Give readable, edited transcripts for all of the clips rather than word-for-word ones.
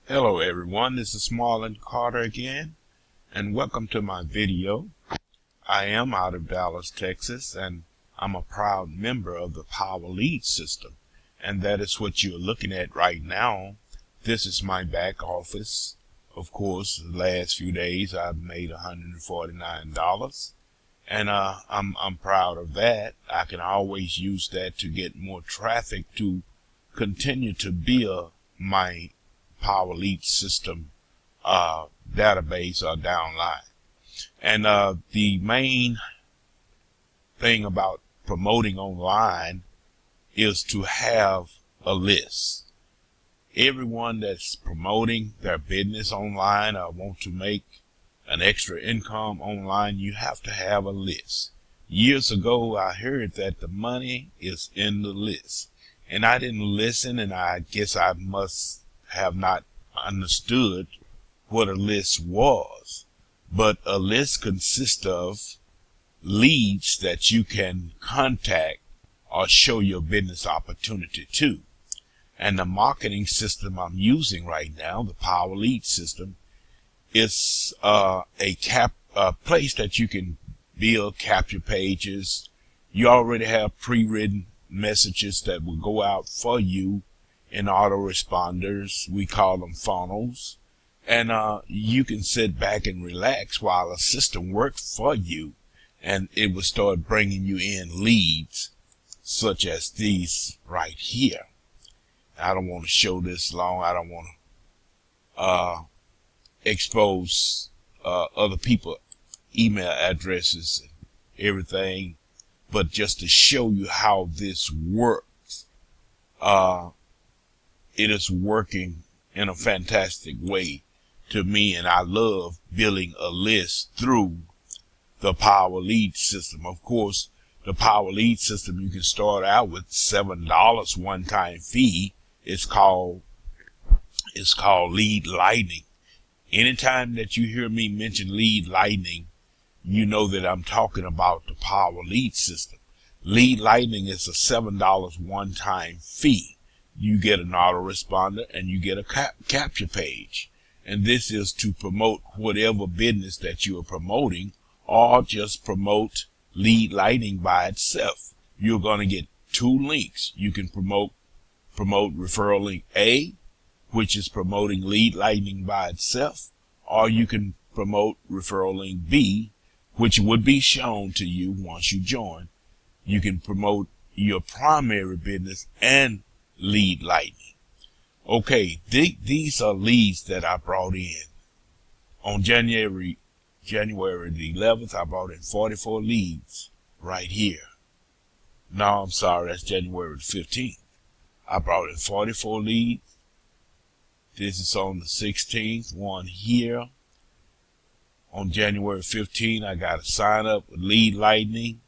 Hello everyone, this is Marlon Carter again, and welcome to my video. I am out of Dallas, Texas, and I'm a proud member of the Power Lead system, and that is what you're looking at right now. This is my back office. Of course, the last few days I've made $149, and I'm proud of that. I can always use that to get more traffic to continue to build my Power Lead system database or downline. And the main thing about promoting online is to have a list. Everyone that's promoting their business online or want to make an extra income online, you have to have a list. Years ago, I heard that the money is in the list, and I didn't listen, and I guess I must have not understood what a list was. But a list consists of leads that you can contact or show your business opportunity to. And the marketing system I'm using right now, the Power Lead system, is a place that you can build capture pages. You already have pre-written messages that will go out for you in autoresponders. We call them funnels. And you can sit back and relax while a system works for you, and it will start bringing you in leads such as these right here. I don't want to show this long. I don't want to expose other people's email addresses and everything, but just to show you how this works. It is working in a fantastic way to me, and I love building a list through the Power Lead system. Of course, the Power Lead system, you can start out with $7 one-time fee. It's called Lead Lightning. Anytime that you hear me mention Lead Lightning, you know that I'm talking about the Power Lead system. Lead Lightning is a $7 one-time fee. You get an autoresponder and you get a capture page. And this is to promote whatever business that you are promoting, or just promote Lead Lightning by itself. You're going to get two links. You can promote referral link A, which is promoting Lead Lightning by itself, or you can promote referral link B, which would be shown to you once you join. You can promote your primary business and Lead Lightning. Okay, these are leads that I brought in. On January the 11th, I brought in 44 leads right here. No, I'm sorry, that's January the 15th. I brought in 44 leads. This is on the 16th, one here. On January 15th, I got to sign up with Lead Lightning.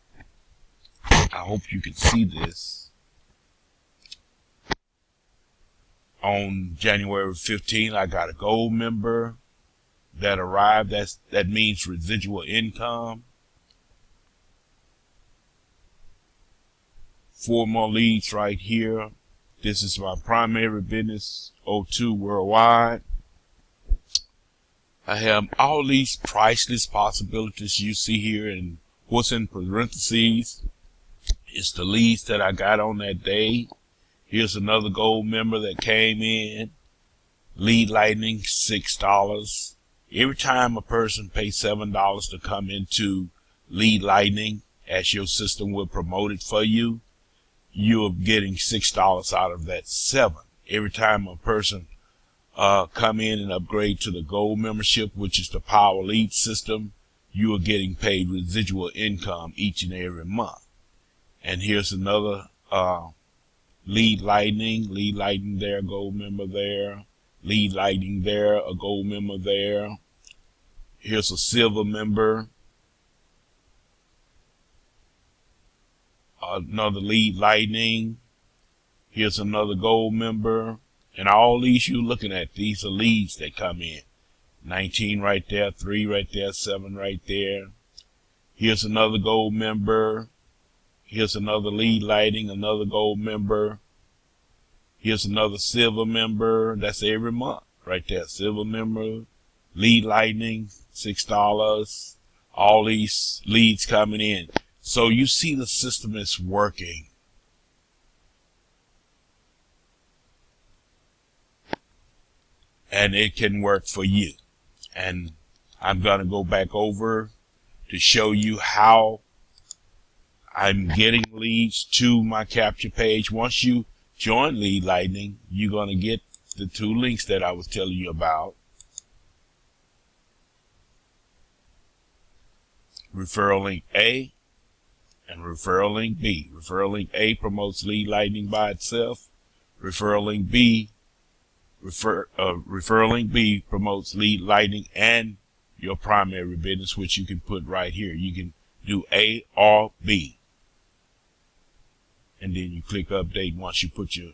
I hope you can see this. On January 15th, I got a gold member that arrived. That means residual income. 4 more leads right here. This is my primary business, O2 Worldwide. I have all these priceless possibilities you see here, and what's in parentheses is the leads that I got on that day. Here's another gold member that came in. Lead Lightning, $6. Every time a person pays $7 to come into Lead Lightning, as your system will promote it for you, you're getting $6 out of that $7. Every time a person come in and upgrade to the gold membership, which is the Power Lead system, you are getting paid residual income each and every month. And here's another Lead Lightning there, gold member there. Lead Lightning there, a gold member there. Here's a silver member. Another Lead Lightning. Here's another gold member. And all these you're looking at, these are leads that come in. 19 right there, 3 right there, 7 right there. Here's another gold member. Here's another Lead Lightning, another gold member. Here's another silver member. That's every month right there. Silver member, lead lightning, $6. All these leads coming in. So you see the system is working. And it can work for you. And I'm going to go back over to show you how I'm getting leads to my capture page. Once you join Lead Lightning, you're going to get the 2 links that I was telling you about. Referral link A and referral link B. Referral link A promotes Lead Lightning by itself. Referral link B promotes Lead Lightning and your primary business, which you can put right here. You can do A or B. And then you click update once you put your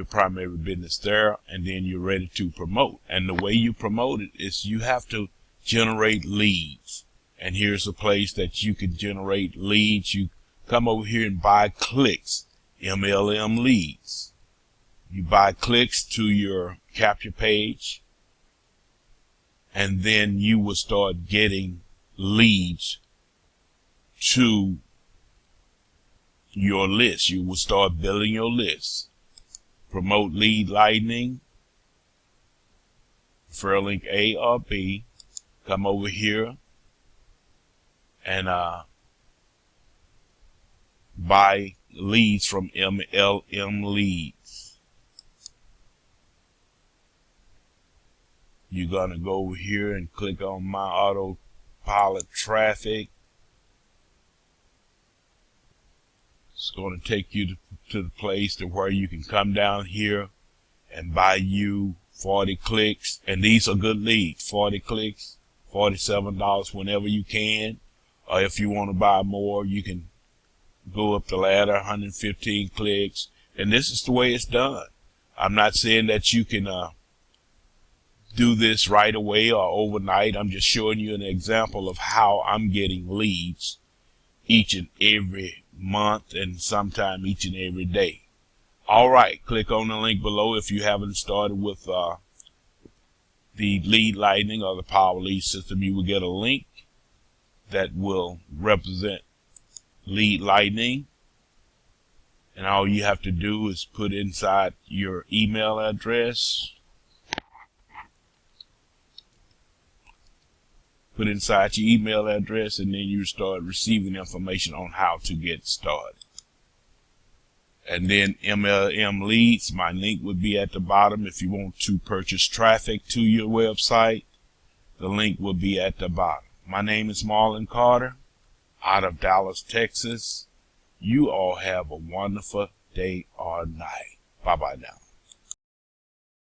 primary business there, and then you're ready to promote. And the way you promote it is you have to generate leads. And here's a place that you can generate leads. You come over here and buy clicks, MLM leads. You buy clicks to your capture page, and then you will start getting leads to your list. You will start building your list. Promote Lead Lightning, referral link A or B. Come over here and buy leads from MLM leads. You're going to go over here and click on My Autopilot Traffic. It's going to take you to the place to where you can come down here and buy you 40 clicks. And these are good leads. 40 clicks, $47 whenever you can. Or if you want to buy more, you can go up the ladder, 115 clicks. And this is the way it's done. I'm not saying that you can do this right away or overnight. I'm just showing you an example of how I'm getting leads each and every month, and sometime each and every day. All right, click on the link below if you haven't started with the Lead Lightning or the Power Lead system. You will get a link that will represent Lead Lightning, and all you have to do is put inside your email address. Put inside your email address, and then you start receiving information on how to get started. And then MLM leads, my link would be at the bottom. If you want to purchase traffic to your website, the link will be at the bottom. My name is Marlon Carter, out of Dallas, Texas. You all have a wonderful day or night. Bye-bye now.